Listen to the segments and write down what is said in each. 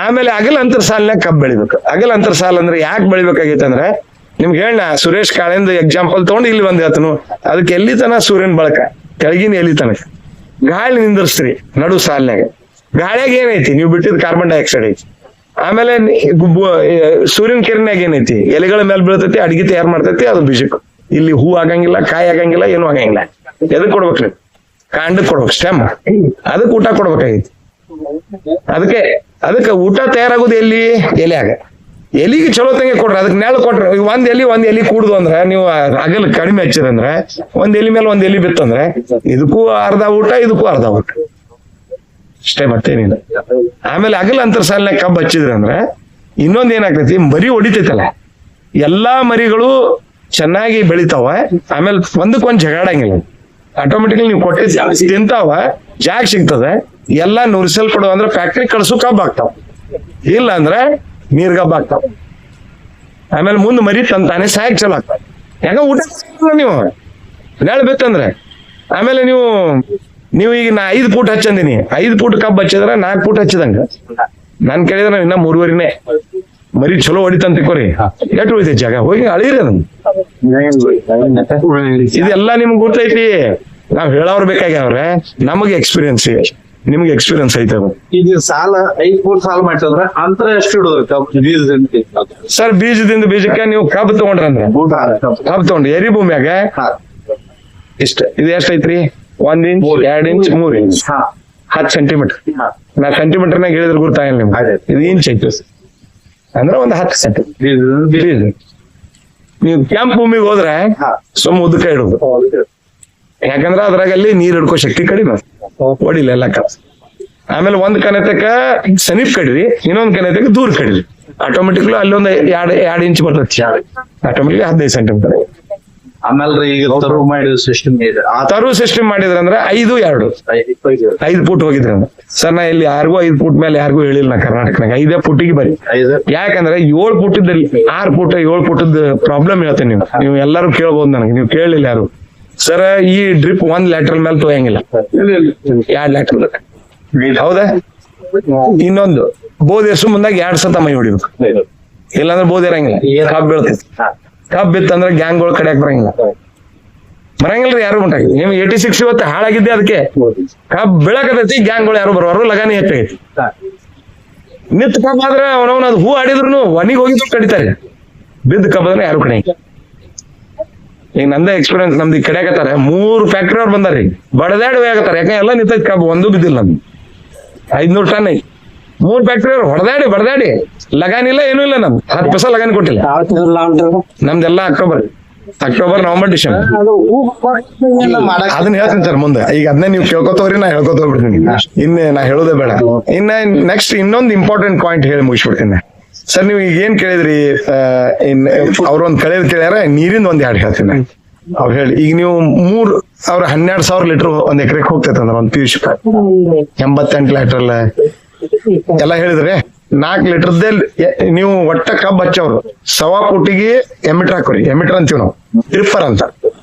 ಆಮೇಲೆ ಅಗಲ ಅಂತರ ಸಾಲಿನಾಗ ಕಬ್ಬು ಬೆಳಿಬೇಕು. ಅಗಲ ಅಂತರ ಸಾಲ ಅಂದ್ರೆ ಯಾಕೆ ಬೆಳಿಬೇಕಾಗೈತೆ ಅಂದ್ರೆ ನಿಮ್ಗೆ ಹೇಳ ಸುರೇಶ್ ಕಾಳೆಂದು ಎಕ್ಸಾಂಪಲ್ ತಗೊಂಡು ಇಲ್ಲಿ ಬಂದ್ ಹೇಳ್ತನು. ಅದಕ್ಕೆ ಎಲ್ಲಿ ತನ ಸೂರ್ಯನ ಬಳಕ ಕೆಳಗಿನ ಎಲ್ಲಿ ತನಕ ಗಾಳಿ ನಿಂದಿರ್ಸ್ರಿ ನಡು ಸಾಲಿನಾಗ. ಗಾಳಿಯಾಗ ಏನೈತಿ ನೀವು ಬಿಟ್ಟಿದ್ ಕಾರ್ಬನ್ ಡೈಆಕ್ಸೈಡ್ ಐತಿ. ಆಮೇಲೆ ಸೂರ್ಯನ ಕಿರಣಾಗ ಏನೈತಿ ಎಲೆಗಳ ಮೇಲೆ ಬೀಳ್ತೈತಿ, ಅಡಿಗೆ ತಯಾರು ಮಾಡ್ತೈತಿ, ಅದು ಬೀಜಕ್ಕೆ. ಇಲ್ಲಿ ಹೂ ಆಗಂಗಿಲ್ಲ, ಕಾಯಿ ಆಗಂಗಿಲ್ಲ, ಏನು ಆಗಂಗಿಲ್ಲ. ಎದಕ್ ಕೊಡ್ಬೇಕು ನೀವು? ಕಾಂಡಕ್ ಕೊಡ್ಬೇಕು, ಸ್ಟೆಮ್. ಅದಕ್ಕೆ ಊಟ ಕೊಡ್ಬೇಕಾಗೈತಿ. ಅದಕ್ಕೆ ಊಟ ತಯಾರಾಗೋದು ಎಲ್ಲಿ? ಎಲೆಯಾಗ. ಎಲಿಗೆ ಚಲೋ ತಂಗೆ ಕೊಡ್ರಿ, ಅದಕ್ಕೆ ನೆಳ ಕೊಟ್ರಿ. ಒಂದ್ ಎಲಿ ಕೂಡುದು ಅಂದ್ರೆ ನೀವು ಅಗಲ್ ಕಡಿಮೆ ಹಚ್ಚಿದಂದ್ರೆ ಒಂದ್ ಎಲಿ ಮೇಲೆ ಒಂದ್ ಎಲಿ ಬಿತ್ತಂದ್ರೆ ಇದಕ್ಕೂ ಅರ್ಧ ಊಟ, ಇದಕ್ಕೂ ಅರ್ಧ ಊಟ ಅಷ್ಟೇ, ಮತ್ತೇನಿಲ್ಲ. ಆಮೇಲೆ ಅಗಲ ಅಂತರ ಸಾಲಿನಾಗ ಕಬ್ಬು ಹಚ್ಚಿದ್ರಿ ಅಂದ್ರೆ ಇನ್ನೊಂದ್ ಏನಾಗ್ತೈತಿ, ಮರಿ ಹೊಡಿತೈತಲ್ಲ, ಎಲ್ಲಾ ಮರಿಗಳು ಚೆನ್ನಾಗಿ ಬೆಳಿತಾವ. ಆಮೇಲೆ ಒಂದಕ್ಕೊಂದ್ ಜಗಾಡಂಗಿಲ್ಲ. ಆಟೋಮೆಟಿಕ್ಲಿ ನೀವು ಕೊಟ್ಟಿದ್ ತಿಂತಾವ, ಜಾಗ ಸಿಗ್ತದೆ, ಎಲ್ಲಾ ನುರಿಸಲ್ಪಡುವ ಅಂದ್ರೆ ಫ್ಯಾಕ್ಟ್ರಿ ಕಳ್ಸು ಕಬ್ಬು ಆಗ್ತಾವ, ಇಲ್ಲ ಅಂದ್ರೆ ನೀರ್ ಗಬ್ಬ ಆಗ್ತಾವ. ಆಮೇಲೆ ಮುಂದ್ ಮರಿ ತಾನೇ ಸಾಯಕ್ ಚಲೋ ಆಗ್ತಾವ. ಯಾಕ ಊಟ ನೀವು ನೆಳ ಬಿತ್ತಂದ್ರೆ. ಆಮೇಲೆ ನೀವು ಈಗ ನಾ 5 ಫೂಟ್ ಹಚ್ಚಂದಿನಿ, 5 ಫೂಟ್ ಕಬ್ಬು ಹಚ್ಚಿದ್ರ 4 ಫೂಟ್ ಹಚ್ಚಿದಂಗ. ನಾನ್ ಕೇಳಿದ್ರೆ ಇನ್ನ 3.5 ಮರಿ ಚಲೋ ಹೊಡಿತಂತ ತಿಕ್ಕೋರಿ, ಎಷ್ಟು ಉಳಿತೈತಿ ಜಾಗ? ಹೋಗಿ ಅಳಿರಿ ಅದನ್ನ. ಇದೆಲ್ಲ ನಿಮ್ಗೆ ಗೊತ್ತೈತಿ, ನಾವ್ ಹೇಳೋರ್ ಬೇಕಾಗ್ಯಾವ್ರೆ. ನಮಗೆ ಎಕ್ಸ್ಪೀರಿಯನ್ಸ್, ನಿಮ್ಗೆ ಎಕ್ಸ್ಪೀರಿಯನ್ಸ್ ಐತೆ. ಇದು ಸಾಲ 5 ಫೂಟ್ ಸಾಲ ಮಾಡ್ತಂದ್ರ ಅಂತರ ಎಷ್ಟು ಹಿಡಿದ್ರಿ ಸರ್? ಬೀಜಕ್ಕೆ ನೀವು ಕಬ್ಬು ತಗೊಂಡ್ರಂದ್ರೆ, ಕಬ್ಬು ತಗೊಂಡ್ರಿ ಎರಿ ಭೂಮಿಯಾಗ ಇಷ್ಟ. ಇದು ಎಷ್ಟೈತ್ರಿ? 1 ಇಂಚ್, 2 ಇಂಚ್, 3 ಇಂಚ್, 10 ಸೆಂಟಿಮೀಟರ್. ನಾ ಸೆಂಟಿಮೀಟರ್ನಾಗ ಹೇಳಿದ್ರೆ ಗೊತ್ತಾಗಿಲ್ಲ ನಿಮ್ಗೆ. ಇದು ಇಂಚ್ ಐತಿ ಅಂದ್ರೆ ಒಂದು 10 ಸೆಂಟಿಮೀಟರ್ ಬೀಜ. ನೀವು ಕೆಂಪು ಭೂಮಿಗೆ ಹೋದ್ರೆ ಸುಮ್ಮ ಉದ್ದಕ ಇಡುದು, ಯಾಕಂದ್ರೆ ಅದ್ರಾಗಲ್ಲಿ ನೀರ್ ಹಿಡ್ಕೋ ಶಕ್ತಿ ಕಡಿಮೆ, ಹೊಡಿಲ್ಲ ಎಲ್ಲ ಕಬ್ಬು. ಆಮೇಲೆ ಒಂದ್ ಕನೆತಕ್ಕ ಸಮೀಪ ಕಡಿರಿ, ಇನ್ನೊಂದ್ ಕನೆತಕ್ಕ ದೂರ ಕಡಿರಿ. ಆಟೋಮೆಟಿಕ್ಲಿ ಅಲ್ಲಿ ಒಂದು 2 ಇಂಚ್ ಬರ್ತೈತಿ, ಆಟೋಮೆಟಿಕ್ಲಿ 15 ಸೆಂಟಿಮೀಟರ್. ಆಮೇಲೆ ಈಗ ತರು ಸಿಸ್ಟಮ್ ಮಾಡಿದ್ರ ಅಂದ್ರೆ 5 ಫೂಟ್ ಹೋಗಿದ್ರಿ ಅಂದ್ರೆ. ಸರ್ ನಾ ಇಲ್ಲಿ 5 ಫೂಟ್ ಮೇಲೆ ಯಾರಿಗೂ ಹೇಳಿಲ್ಲ, ನಾ ಕರ್ನಾಟಕನಾಗ 5 ಫುಟಿಗೆ ಬರಿ. ಯಾಕಂದ್ರೆ 7 ಫೂಟದಲ್ಲಿ 6 ಫೂಟ್ 7 ಫೂಟದ ಪ್ರಾಬ್ಲಮ್ ಹೇಳ್ತೇನೆ. ನೀವು ಎಲ್ಲರೂ ಕೇಳ್ಬೋದು, ನನಗೆ ನೀವು ಕೇಳಲಿಲ್ಲ ಯಾರು. ಸರ್ ಈ ಡ್ರಿಪ್ 1 ಲ್ಯಾಟ್ರಲ್ ಮೇಲೆ ತೊಯ್ಯಂಗಿಲ್ಲ, 2 ಲ್ಯಾಟ್ರಲ್. ಹೌದಾ? ಇನ್ನೊಂದು ಬೋದ್ ಎಷ್ಟು ಮುಂದಾಗ 2 ಸತ ಮೈ ಹೊಡಿಬೇಕು, ಇಲ್ಲಾಂದ್ರೆ ಬೋದ್ ಇರಂಗಿಲ್ಲ, ಕಬ್ಬು ಬೀಳ್ತೈತಿ. ಕಬ್ಬು ಬಿತ್ತಂದ್ರೆ ಗ್ಯಾಂಗ್ಗಳು ಕಡೆಯಾಕ್ ಬರಂಗಿಲ್ರಿ ಯಾರು ಉಂಟಾಗಿ. ನೀವು 86 ಇವತ್ತು ಹಾಳಾಗಿದ್ದೆ ಅದಕ್ಕೆ. ಕಬ್ಬು ಬೀಳಕತೈತಿ, ಗ್ಯಾಂಗ್ಗಳು ಯಾರು ಬರೋರು, ಲಗಾನಿ ಹೆಚ್ಚಾಗೈತಿ. ನಿತ್ ಕಬ್ಬು ಆದ್ರೆ ಅವನವನ ಅದು ಹೂ ಆಡಿದ್ರು ಒನಿಗೆ ಹೋಗಿದ್ರು ಕಡಿತಾರೆ, ಬಿದ್ದ ಕಬ್ಬು ಅಂದ್ರೆ ಯಾರು ಕಡೆ. ಈಗ ನಂದೇ ಎಕ್ಸ್ಪೀರಿಯನ್ಸ್, ನಮ್ದು ಈ ಕಡೆಯಾಗತ್ತಾರೆ 3 ಫ್ಯಾಕ್ಟ್ರಿ ಅವ್ರು ಬಂದಾರಿ, ಬಡದಾಡಿ ಆಗತ್ತಾರ. ಯಾಕಂದ್ರೆ ಎಲ್ಲ ನಿಂತೈತಿ ಕಬ್ಬು, ಒಂದು ಬಿದ್ದಿಲ್ಲ. ನಮ್ದು 500 ಟನ್ ಐತಿ. 3 ಫ್ಯಾಕ್ಟ್ರಿ ಅವ್ರು ಬಡದಾಡಿ ಲಗಾನ್ ಇಲ್ಲ, ಏನೂ ಇಲ್ಲ. ನಮ್ದು 10 ಪೈಸಾ ಲಗಾನ್ ಕೊಟ್ಟಿಲ್ಲ. ನಮ್ದೆಲ್ಲ ಅಕ್ಟೋಬರ್, ನವೆಂಬರ್, ಡಿಸೆಂಬರ್. ಅದನ್ನ ಹೇಳ್ತೀನಿ ಸರ್ ಮುಂದೆ. ಈಗ ಅದನ್ನೇ ನೀವು ಕೇಳ್ಕೊತವ್ರಿ, ನಾ ಹೇಳ್ಕೊತ ಹೋಗ್ಬಿಡ್ತೀನಿ. ನಾ ಹೇಳೋದೇ ಬೇಡ. ನೆಕ್ಸ್ಟ್ ಇನ್ನೊಂದು ಇಂಪಾರ್ಟೆಂಟ್ ಪಾಯಿಂಟ್ ಹೇಳಿ ಮುಗಿಸ್ಬಿಡ್ತೀನಿ ಸರ್. ನೀವು ಈಗ ಏನ್ ಕೇಳಿದ್ರಿ, ಅವ್ರೊಂದ್ ಕೇಳ್ಯಾರ, ನೀರಿಂದ ಒಂದ್ 2 ಹೇಳ್ತೀನಿ ಅವ್ರು ಹೇಳಿ. ಈಗ ನೀವು 12,000 ಲೀಟರ್ ಒಂದ್ ಎಕರೆಗೆ ಹೋಗ್ತೈತೆ ಅಂದ್ರೆ ಒಂದು PUC 88 ಲೀಟರ್ ಎಲ್ಲ ಹೇಳಿದ್ರೆ 4 ಲೀಟರ್ದೇ ನೀವು ಒಟ್ಟ ಕಬ್ಬು ಹಚ್ಚವ್ರು 1.25 ಫೂಟಿಗೆ ಎಮಿಟರ್ ಹಾಕೋರಿ. ಎಮಿಟರ್ ಅಂತೀವಿ ನಾವು, ಡ್ರಿಪ್ಪರ್ ಅಂತ.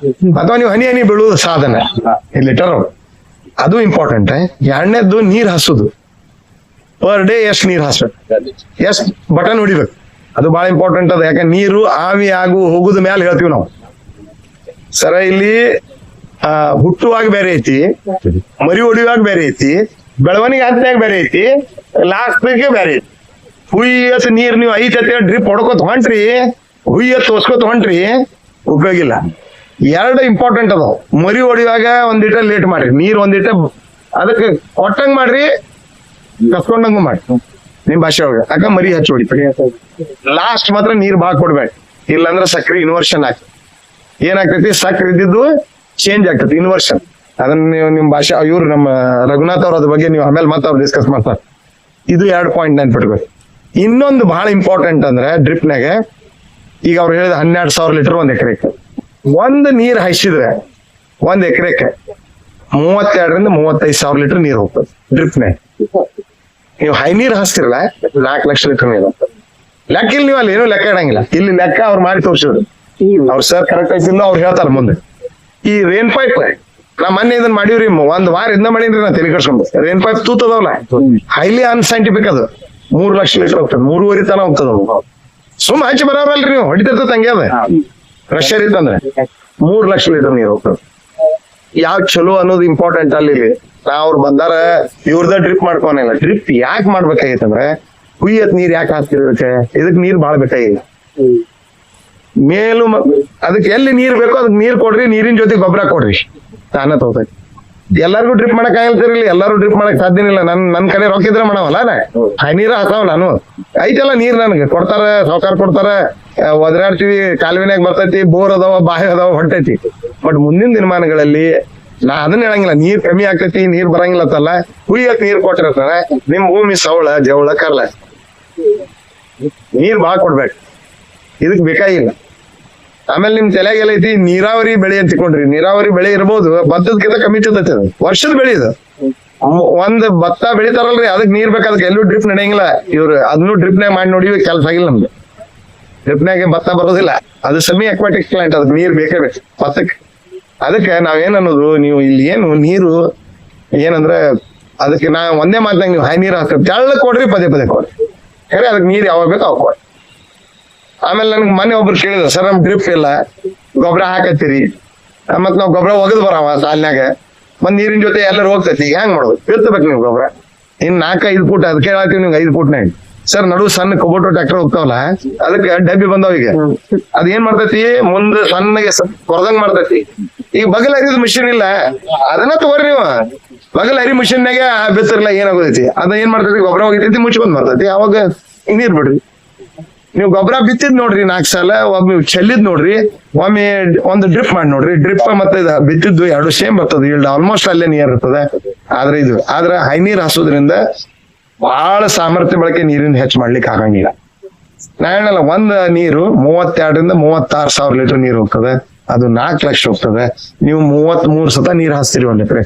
ಅಥವಾ ನೀವು ಹನಿ ಬೀಳುವುದು ಸಾಧನ ಲೀಟರ್, ಅದು ಇಂಪಾರ್ಟೆಂಟ್. 2ನೇದ್ದು ನೀರ್ ಹಾಸೋದು. ಪರ್ ಡೇ ಎಷ್ಟು ನೀರ್ ಹಾಸ್ಬೇಕು, ಎಷ್ಟು ಬಟನ್ ಹೊಡಿಬೇಕು, ಅದು ಬಹಳ ಇಂಪಾರ್ಟೆಂಟ್ ಅದ. ಯಾಕಂದ್ರೆ ನೀರು ಆವಿ ಹೋಗುದ ಮ್ಯಾಲ ಹೇಳ್ತೀವಿ ನಾವು. ಸರ ಇಲ್ಲಿ ಹುಟ್ಟುವಾಗ ಬೇರೆ ಐತಿ, ಮರಿ ಹೊಡಿಯುವಾಗ ಬೇರೆ ಐತಿ, ಬೆಳವಣಿಗೆ ಹಂತನಾಗ ಬೇರೆ ಐತಿ, ಲಾಸ್ಟ್ ಬೇರೆ ಐತಿ. ಹುಯ್ಯತ್ ನೀರ್ ನೀವು 5 ಸತಿ ಡ್ರಿಪ್ ಹೊಡ್ಕೋತ ಹೊಂಟ್ರಿ, ಹುಯ್ಯತ್ ತೋರ್ಸ್ಕೊತ ಹೊಂಟ್ರಿ, ಉಪಯೋಗ ಇಲ್ಲ. 2 ಇಂಪಾರ್ಟೆಂಟ್ ಅದಾವ. ಮರಿ ಹೊಡಿಯುವಾಗ ಒಂದಿಟ ಲೇಟ್ ಮಾಡ್ರಿ, ನೀರ್ ಒಂದಿಟ ಅದಕ್ಕೆ ಕೊಟ್ಟಂಗ್ ಮಾಡ್ರಿ, ಕಸ್ಕೊಂಡಂಗು ಮಾಡಿ ನಿಮ್ ಭಾಷೆ ಒಳಗ. ಯಾಕ ಮರಿ ಹಚ್ಚಿ ಹೊಡಿತೀರಿ. ಲಾಸ್ಟ್ ಮಾತ್ರ ನೀರ್ ಭಾಳ ಕೊಡ್ಬೇಡಿ, ಇಲ್ಲಾಂದ್ರೆ ಸಕ್ರೆ ಇನ್ವರ್ಷನ್ ಆಗ್ತದೆ. ಏನಾಗ್ತೈತಿ, ಸಕ್ರೆ ಇದ್ದಿದ್ದು ಚೇಂಜ್ ಆಗ್ತೈತಿ, ಇನ್ವರ್ಷನ್. ಅದನ್ನ ನೀವು ನಿಮ್ ಭಾಷೆ, ಇವ್ರು ನಮ್ಮ ರಘುನಾಥ್ ಅವ್ರ ಅದ್ರ ಬಗ್ಗೆ ನೀವು ಆಮೇಲೆ ಮತ್ತೆ ಅವ್ರು ಡಿಸ್ಕಸ್ ಮಾಡ್ತಾರೆ. ಇದು 2 ಪಾಯಿಂಟ್ ನೆನ್ಪಿಟ್ಬೇಕು. ಇನ್ನೊಂದು ಬಹಳ ಇಂಪಾರ್ಟೆಂಟ್ ಅಂದ್ರೆ ಡ್ರಿಪ್ನಾಗ, ಈಗ ಅವ್ರು ಹೇಳಿದ 12,000 ಲೀಟರ್ ಒಂದ್ ಎಕರೆಗೆ. ಒಂದ್ ನೀರ್ ಹಾಯಿಸಿದ್ರೆ 1 ಎಕರೆಗೆ 32,000 ರಿಂದ 35,000 ಲೀಟರ್ ನೀರ್ ಹೋಗ್ತದೆ ಡ್ರಿಪ್ನಾಗ. ನೀವು ಹೈ ನೀರ್ ಹಾಸ್ತಿರಲ್ಲ 4 ಲಕ್ಷ ಲೀಟರ್ ನೀರು ಲೆಕ್ಕ. ಇಲ್ಲಿ ನೀವು ಅಲ್ಲಿ ಏನೂ ಲೆಕ್ಕ ಇಡಂಗಿಲ್ಲ. ಇಲ್ಲಿ ಲೆಕ್ಕ ಅವ್ರು ಮಾಡಿ ತೋರಿಸಿದ್ರು, ಅವ್ರು ಸರ್ ಕರೆಕ್ಟ್ ಐತಿಲ್ಲ ಅವ್ರು ಹೇಳ್ತಾರೆ ಮುಂದೆ. ಈ ರೇನ್ ಪೈಪ್ ನಾ ಮೊನ್ನೆ ಇದನ್ನ ಮಾಡಿವ್ರಿ, 1 ವಾರ ಇದನ್ನ ಮಾಡೀನ್ರಿ. ನಾ ತಲೆ ಕಟ್ಸ್ಕೊಂಡು ರೇನ್ ಪೈಪ್ ತೂತದವಲ್ಲ, ಹೈಲಿ ಅನ್ಸೈಂಟಿಫಿಕ್ ಅದು. 3 ಲಕ್ಷ ಲೀಟರ್ ಹೋಗ್ತದೆ, 3.5 ತನ ಹೋಗ್ತದ. ಸುಮ್ಮ ಹಚ್ಚಿ ಬರೋರಲ್ರಿ ನೀವು, ಹೊಡಿತಿರ್ತದ ಹಂಗೆ ಅದ. ಪ್ರೆಷರ್ ಇತ್ತಂದ್ರೆ 3 ಲಕ್ಷ ಲೀಟರ್ ನೀರು ಹೋಗ್ತದೆ. ಯಾವ್ ಚಲೋ ಅನ್ನೋದು ಇಂಪಾರ್ಟೆಂಟ್ ಅಲ್ಲಿ. ಅವ್ರು ಬಂದಾರ ಇವ್ರದ ಡ್ರಿಪ್ ಮಾಡ್ಕೊನಿಲ್ಲ. ಡ್ರಿಪ್ ಯಾಕೆ ಮಾಡ್ಬೇಕಾಗೈತಂದ್ರೆ ಕುಯ್ಯತ್ ನೀರ್ ಯಾಕೆ ಹಾಕ್ತಿರ್ಬೇಕೆ, ಇದಕ್ ನೀರ್ ಬಾಳ್ ಬೇಕಾಗಿಲ್ಲ. ಮೇಲು ಅದಕ್ಕೆ ಎಲ್ಲಿ ನೀರ್ ಬೇಕೋ ಅದಕ್ಕೆ ನೀರ್ ಕೊಡ್ರಿ, ನೀರಿನ ಜೊತೆ ಗೊಬ್ಬರ ಕೊಡ್ರಿ, ತಾನ ತಗೋತೈತಿ. ಎಲ್ಲಾರ್ಗು ಡ್ರಿಪ್ ಮಾಡಕ್ ಆಗಿರ್ತಿರ್ಲಿ, ಎಲ್ಲಾರು ಡ್ರಿಪ್ ಮಾಡಕ್ ಸಾಧ್ಯನೇ ಇಲ್ಲ. ನನ್ ಕಡೆ ರೊಕ್ಕ ಇದ್ರೆ ಮಾಡವಲ್ಲ, ನೀರ ಹಾಕಾವ ನಾನು. ಐತಲ್ಲ ನೀರ್ ನನಗೆ ಕೊಡ್ತಾರ, ಸಾವುಕಾರ ಕೊಡ್ತಾರ, ಒದರಾಡ್ತೀವಿ, ಕಾಲುವೆನಾಗ ಬರ್ತೈತಿ, ಬೋರ್ ಅದಾವ, ಬಾವಿ ಅದಾವ, ಹೊಂಟೈತಿ. ಬಟ್ ಮುಂದಿನ ದಿನಮಾನಗಳಲ್ಲಿ ನಾ ಅದನ್ನ ಹೇಳಂಗಿಲ್ಲ, ನೀರ್ ಕಮ್ಮಿ ಆಗ್ತೈತಿ, ನೀರ್ ಬರಂಗಿಲ್ಲ ಅಂತಲ್ಲ. ಕುಯ್ಯಕ್ ನೀರ್ ಕೊಟ್ಟಿರ್ತಾರ, ನಿಮ್ ಭೂಮಿ ಸವಳ ಜವಳ ಕರ್ಲ, ನೀರ್ ಬಾಳ್ ಕೊಡ್ಬೇಕು, ಇದಕ್ ಬೇಕಾಗಿಲ್ಲ. ಆಮೇಲೆ ನಿಮ್ ತಲೆಗೆಲ್ಲ ಐತಿ ನೀರಾವರಿ ಬೆಳೆ ಅಂತ ತಿಳ್ಕೊಂಡ್ರಿ. ನೀರಾವರಿ ಬೆಳೆ ಇರ್ಬೋದು, ಭತ್ತದಕ್ಕಿಂತ ಕಮ್ಮಿ ತಿಂತೈತಿ ಅದು, ವರ್ಷದ ಬೆಳೆ ಇದು. ಒಂದ್ ಭತ್ತ ಬೆಳಿತಾರಲ್ರಿ, ಅದಕ್ ನೀರ್ ಬೇಕು, ಅದಕ್ಕೆ ಎಲ್ಲೂ ಡ್ರಿಪ್ ನಡೆಯಂಗಿಲ್ಲ. ಇವ್ರು ಅದನ್ನು ಡ್ರಿಪ್ನಾಗ ಮಾಡಿ ನೋಡಿ, ಕೆಲಸ ಆಗಿಲ್ಲ ನಮ್ದು. ಡ್ರಿಪ್ನಾಗೆ ಭತ್ತ ಬರೋದಿಲ್ಲ, ಅದು ಸೆಮಿ ಅಕ್ವಾಟಿಕ್ ಪ್ಲಾಂಟ್, ಅದಕ್ಕೆ ನೀರ್ ಬೇಕೇ ಬೇಕು ಭತ್ತಕ್ಕೆ. ಅದಕ್ಕೆ ನಾವೇನ್ ಅನ್ನೋದು, ನೀವು ಇಲ್ಲಿ ಏನು ನೀರು ಏನಂದ್ರೆ ಅದಕ್ಕೆ ನಾ ಒಂದೇ ಮಾತಾಗ ನೀವು ಹೈ ನೀರ್ ಹಾಕ್ತೀವಿ, ತೆಳ್ಳ ಕೊಡ್ರಿ, ಪದೇ ಪದೇ ಕೊಡ್ರಿ, ಖರೆ ಅದಕ್ಕೆ ನೀರ್ ಯಾವಾಗ ಬೇಕು ಅವಾಗ ಕೊಡ್ರಿ. ಆಮೇಲೆ ನನ್ಗೆ ಮೊನ್ನೆ ಒಬ್ರು ಕೇಳಿದ್ರು, ಸರ್ ನಮ್ ಡ್ರಿಪ್ ಇಲ್ಲ, ಗೊಬ್ಬರ ಹಾಕತ್ತೀರಿ, ಮತ್ ನಾವ್ ಗೊಬ್ಬರ ಒಗದ್ ಬರಾವ ಸಾಲಿನಾಗ, ಮತ್ ನೀರಿನ ಜೊತೆ ಎಲ್ಲರೂ ಹೋಗ್ತೈತಿ, ಹೆಂಗ್ ಮಾಡೋದು, ಬಿತ್ತಬೇಕು ನೀವು ಗೊಬ್ಬರ. ಇನ್ 4-5 ಫೂಟ್ ಅದಕ್ಕೆ ಹೇಳ್ತೀವಿ ನಿಮ್ಗೆ 5 ಫೂಟ್ನಾಗ. ಸರ್ ನಡು ಸಣ್ಣ ಕೊಬೋಟೋ ಟ್ರ್ಯಾಕ್ಟರ್ ಹೋಗ್ತಾವಲ್ಲ, ಅದಕ್ಕೆ ಡಬ್ಬಿ ಬಂದಾವ. ಈಗ ಅದೇನ್ ಮಾಡ್ತೈತಿ, ಮುಂದೆ ಸಣ್ಣಗೆ ಕೊರದಂಗ್ ಮಾಡ್ತೈತಿ. ಈಗ ಬಗಲ್ ಹರಿದ ಮಿಷಿನ್ ಇಲ್ಲ, ಅದನ್ನ ತಗೋರಿ ನೀವು. ಬಗಲ್ ಹರಿ ಮಿಷಿನ್ನಾಗ ಬಿತ್ತರ್ಲ ಏನಾಗೋದೈತಿ, ಅದ ಏನ್ ಮಾಡ್ತೈತಿ, ಗೊಬ್ಬರ ಹೋಗಿತೈತಿ, ಮುಚ್ಚಿ ಬಂದ್ ಬರ್ತೈತಿ. ಅವಾಗ ನೀರ್ ಬಿಡ್ರಿ. ನೀವು ಗೊಬ್ಬರ ಬಿತ್ತಿದ್ ನೋಡ್ರಿ 4 ಸಲ, ಒಮ್ಮೆ ಚೆಲ್ಲಿದ್ ನೋಡ್ರಿ, ಒಮ್ಮೆ ಒಂದು ಡ್ರಿಪ್ ಮಾಡಿ ನೋಡ್ರಿ. ಡ್ರಿಪ್ ಮತ್ತೆ ಬಿತ್ತಿದ್ದು 2 ಸೇಮ್ ಬರ್ತದೆ, ಈಲ್ಡ್ ಆಲ್ಮೋಸ್ಟ್ ಅಲ್ಲೇ ನೀರ್ ಇರ್ತದೆ. ಆದ್ರೆ ಹೈ ನೀರ್ ಹಾಸೋದ್ರಿಂದ ಬಹಳ ಸಾಮರ್ಥ್ಯ ಬಳಕೆ ನೀರಿನ ಹೆಚ್ಚು ಮಾಡ್ಲಿಕ್ಕೆ ಆಗಂಗಿಲ್ಲ. ನಾ ಹೇಳಲ್ಲ, ಒಂದ್ ನೀರು 32 ರಿಂದ 36 ಸಾವಿರ ಲೀಟರ್ ನೀರು ಹೋಗ್ತದೆ, ಅದು 4 ಲಕ್ಷ ಹೋಗ್ತದೆ. ನೀವು 33 ಸತ ನೀರ್ ಹಾಸ್ತೀರಿ 1 ಎಕರೆ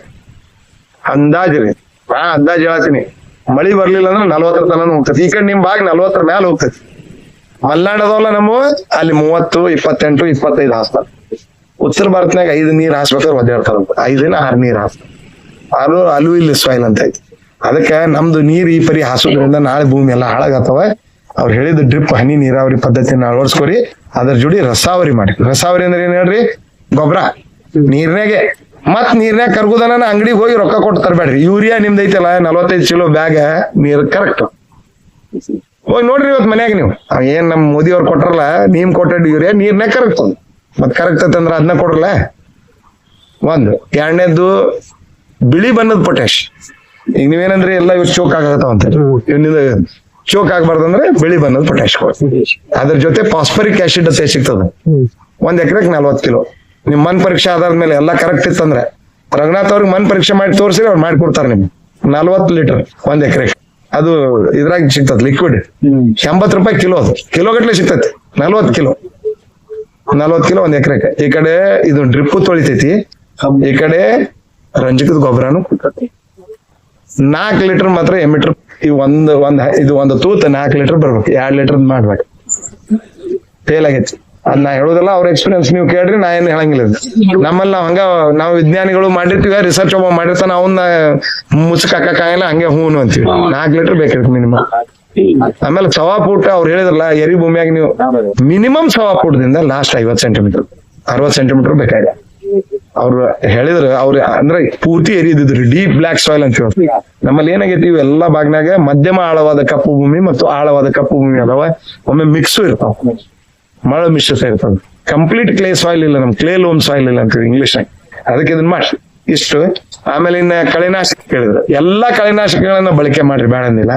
ಅಂದಾಜ್ರಿ. ಅಂದಾಜ್ ಹೇಳತ್ತೀನಿ, ಮಳಿ ಬರ್ಲಿಲ್ಲ ಅಂದ್ರೆ 40 ತನ ಹೋಗ್ತೈತಿ. ಈ ಕಡೆ ನಿಮ್ ಭಾಗ 40 ಮ್ಯಾಲ ಹೋಗ್ತೈತಿ. ಮಲ್ನಾಡ್ ಅದಾವಲ್ಲ ನಮ್ಮ, ಅಲ್ಲಿ 30, 28, 25 ಹಾಸ್ತಾರೆ. ಉತ್ತರ ಭಾರತನಾಗ 5 ನೀರ್ ಹಾಸ್ಬೇಕಾದ್ರೆ ಒದ್ದಾಡ್ತಾರಂತ, 5 ನೀರ್ ಹಾಸ್ತಾರೆ. ಅಲ್ಲೂ ಇಲ್ಲಿ ಸಾಯಿಲ್ ಅಂತ ಐತಿ. ಅದಕ್ಕೆ ನಮ್ದು ನೀರ್ ಈ ಪರಿ ಹಾಸೋದ್ರಿಂದ ನಾಳೆ ಭೂಮಿ ಎಲ್ಲ ಹಾಳಾಗತ್ತವ. ಅವ್ರು ಹೇಳಿದ ಡ್ರಿಪ್ ಹನಿ ನೀರಾವರಿ ಪದ್ಧತಿನ ಅಳವಡಿಸ್ಕೊರಿ, ಅದ್ರ ಜೋಡಿ ರಸಾವರಿ ಮಾಡಿ. ರಸಾವರಿ ಅಂದ್ರೆ ಏನ್ ಹೇಳ್ರಿ, ಗೊಬ್ಬರ ನೀರ್ನಾಗೆ, ಮತ್ ನೀರ್ನಾಗ ಕರ್ಗುದನ ಅಂಗಡಿಗೆ ಹೋಗಿ ರೊಕ್ಕ ಕೊಟ್ಟು ತರಬೇಡ್ರಿ. ಯೂರಿಯಾ ನಿಮ್ದು ಐತಲ್ಲ 45 ಕಿಲೋ ಬ್ಯಾಗ್ ನೀರ್ ಕರೆಕ್ಟ್ ಹೋಗಿ ನೋಡ್ರಿ. ಇವತ್ತು ಮನ್ಯಾಗ ನೀವು ಏನ್ ನಮ್ ಮೋದಿ ಅವ್ರು ಕೊಟ್ರಲ್ಲ, ನೀಮ್ ಕೊಟ್ಟ ಯೂರಿಯಾ ನೀರ್ನಾಗ ಕರೆಕ್ಟ್ ಅದ, ಮತ್ ಕರೆಕ್ಟ್ ಅಂತಂದ್ರ ಅದನ್ನ ಕೊಡ್ರಲ್ಲ. ಒಂದು. 2ನೇದ್ದು ಬಿಳಿ ಬಣ್ಣದ ಪೊಟ್ಯಾಶ್. ಈಗ ನೀವೇನಂದ್ರೆ ಎಲ್ಲ ಇವ್ ಚೋಕ್ ಆಗತ್ತಾವಂತ, ಇವನಿಂದ ಚೋಕ್ ಆಗ್ಬಾರ್ದಂದ್ರೆ ಬಿಳಿ ಬಣ್ಣದ ಪೊಟ್ಯಾಶ್ ಕೊಡ್ರಿ. ಅದ್ರ ಜೊತೆ ಫಾಸ್ಫರಿಕ್ ಆಸಿಡ್ ಅಂತ ಸಿಗ್ತದ, 1 ಎಕರೆಗೆ 40 ಕಿಲೋ. ನಿಮ್ ಮನ್ ಪರೀಕ್ಷೆ ಆಧಾರದ ಮೇಲೆ ಎಲ್ಲ ಕರೆಕ್ಟ್ ಇತ್ತಂದ್ರೆ ರಂಗನಾಥ್ ಅವ್ರಿಗೆ ಮನ್ ಪರೀಕ್ಷೆ ಮಾಡಿ ತೋರಿಸಿದ್ರೆ ಅವ್ರು ಮಾಡಿಕೊಡ್ತಾರೆ ನಿಮ್ಗೆ 40 ಲೀಟರ್ 1 ಎಕರೆಗೆ. ಅದು ಇದ್ರಾಗ ಸಿಗ್ತದ ಲಿಕ್ವಿಡ್, 80 ರೂಪಾಯಿ ಕಿಲೋ. ಅದು ಕಿಲೋ ಗಟ್ಲೆ ಸಿಗ್ತೈತಿ. 40 ಕಿಲೋ 1 ಎಕರೆಗೆ. ಈ ಕಡೆ ಇದು ಡ್ರಿಪ್ ತೊಳಿತೈತಿ, ಈ ಕಡೆ ರಂಜಕದ ಗೊಬ್ಬರನು ಕೊಡ್ತೈತಿ. 4 ಲೀಟರ್ ಮಾತ್ರ ಎಮಿಟರ್. ಈ ಒಂದು ತೂತ 4 ಲೀಟರ್ ಬರ್ಬೇಕು, 2 ಲೀಟರ್ ಮಾಡ್ಬೇಕು. ಫೇಲ್ ಆಗೈತಿ. ಅದ್ ನಾ ಹೇಳೋದಲ್ಲ, ಅವ್ರ ಎಕ್ಸ್ಪೀರಿಯನ್ಸ್ ನೀವು ಕೇಳ್ರಿ, ನಾ ಏನ್ ಹೇಳಂಗಿಲ್ಲ. ನಮ್ಮಲ್ಲಿ ನಾವು ವಿಜ್ಞಾನಿಗಳು ಮಾಡಿರ್ತೀವಿ, ರಿಸರ್ಚ್ ಒಬ್ಬ ಮಾಡಿರ್ತಾನ, ಅವನ್ನ ಮುಚ್ಚಕಾಗಲ್ಲ, ಹಂಗೆ ಹೂನು ಅಂತೀವಿ. 4 ಲೀಟರ್ ಬೇಕಿರ್ತ ಮಿನಿಮಮ್. ಆಮೇಲೆ ಸವಾ ಫೂಟ್ ಅವ್ರು ಹೇಳಿದ್ರಲ್ಲ, ಎರಿ ಭೂಮಿಯಾಗ ನೀವು ಮಿನಿಮಮ್ ಸವಾ ಫೂಟ್ದಿಂದ ಲಾಸ್ಟ್ 50 ಸೆಂಟಿಮೀಟರ್ 60 ಸೆಂಟಿಮೀಟರ್ ಬೇಕಾಗಿದೆ. ಅವ್ರು ಹೇಳಿದ್ರು, ಅವ್ರು ಅಂದ್ರೆ ಪೂರ್ತಿ ಎರಿದಿದ್ರು ಡೀಪ್ ಬ್ಲಾಕ್ ಸಾಯಿಲ್ ಅಂತ ಹೇಳಿ. ನಮ್ಮಲ್ಲಿ ಏನಾಗೈತಿ, ಇವೆಲ್ಲಾ ಭಾಗನಾಗ ಮಧ್ಯಮ ಆಳವಾದ ಕಪ್ಪು ಭೂಮಿ ಮತ್ತು ಆಳವಾದ ಕಪ್ಪು ಭೂಮಿ ಅದಾವ. ಒಮ್ಮೆ ಮಿಕ್ಸು ಇರ್ತಾವ, ಮಳೆ ಮಿಶ್ರಿತ ಇರ್ತದೆ. ಕಂಪ್ಲೀಟ್ ಕ್ಲೇ ಸಾಯಿಲ್ ಇಲ್ಲ, ನಮ್ ಕ್ಲೇ ಲೋಮ್ ಸಾಯಿಲ್ ಇಲ್ಲ ಅಂತೀವಿ ಇಂಗ್ಲಿಷ್ ನಾಗ. ಅದಕ್ಕೆ ಇದನ್ನ ಮಾಡಿ ಇಷ್ಟು. ಆಮೇಲೆ ಇನ್ನ ಕಳೆನಾಶಕ ಕೇಳಿದ್ರು, ಎಲ್ಲಾ ಕಳೆನಾಶಕಗಳನ್ನ ಬಳಕೆ ಮಾಡ್ರಿ, ಬೇಡಂದಿಲ್ಲ.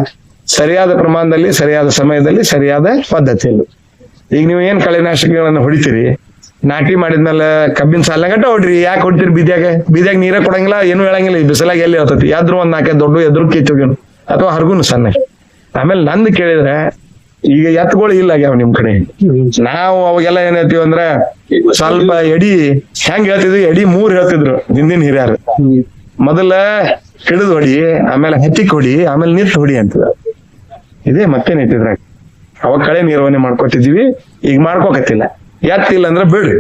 ಸರಿಯಾದ ಪ್ರಮಾಣದಲ್ಲಿ, ಸರಿಯಾದ ಸಮಯದಲ್ಲಿ, ಸರಿಯಾದ ಪದ್ಧತಿಯಲ್ಲಿ. ಈಗ ನೀವು ಏನ್ ಕಳೆನಾಶಕಗಳನ್ನ ಹೊಡಿತೀರಿ, ನಾಟಿ ಮಾಡಿದ್ಮೇಲೆ ಕಬ್ಬಿನ ಸಾಲ ಗಂಟ ಹೊಡ್ರಿ. ಯಾಕೆ ಹೊಡಿತೀರಿ? ಬೀದ್ಯಾಗ ನೀರ ಕೊಡಂಗಿಲ್ಲ, ಏನು ಹೇಳಂಗಿಲ್ಲ. ಈ ಬಿಸಿಲಾಗ ಎಲ್ಲಿ ಇರ್ತೈತಿ, ಯಾದ್ರು 4 ದೊಡ್ಡ ಎದುರು ಕಿತ್ತೋಗ್ಯನು ಅಥವಾ ಹರ್ಗುನು ಸಣ್ಣ. ಆಮೇಲೆ ನಂದು ಕೇಳಿದ್ರೆ, ಈಗ ಎತ್ತುಗಳು ಇಲ್ಲ ಆಗ್ಯಾವ ನಿಮ್ ಕಡೆ. ನಾವು ಅವಾಗೆಲ್ಲ ಏನ್ ಹೇಳ್ತೀವಿ ಅಂದ್ರೆ, ಸ್ವಲ್ಪ ಎಡಿ ಹೆಂಗ್ ಹೇಳ್ತಿದ್ವಿ, ಎಡಿ 3 ಹೇಳ್ತಿದ್ರು ಹಿಂದಿನ ಹಿರಿಯರು. ಮೊದಲ ಹಿಡಿದು ಹೊಡಿ, ಆಮೇಲೆ ಹತ್ತಿಕ್ ಹೊಡಿ, ಆಮೇಲೆ ನಿತ್ ಹೊಡಿ ಅಂತ. ಇದೇ ಮತ್ತೇನ್ ಐತಿದ್ರಾಗ. ಅವಾಗ ಕಳೆ ನಿರ್ವಹಣೆ ಮಾಡ್ಕೊತಿದ್ವಿ, ಈಗ ಮಾಡ್ಕೋಕತ್ತಿಲ್ಲ. ಎತ್ತಿಲ್ಲ ಅಂದ್ರೆ ಬಿಡ್ರಿ.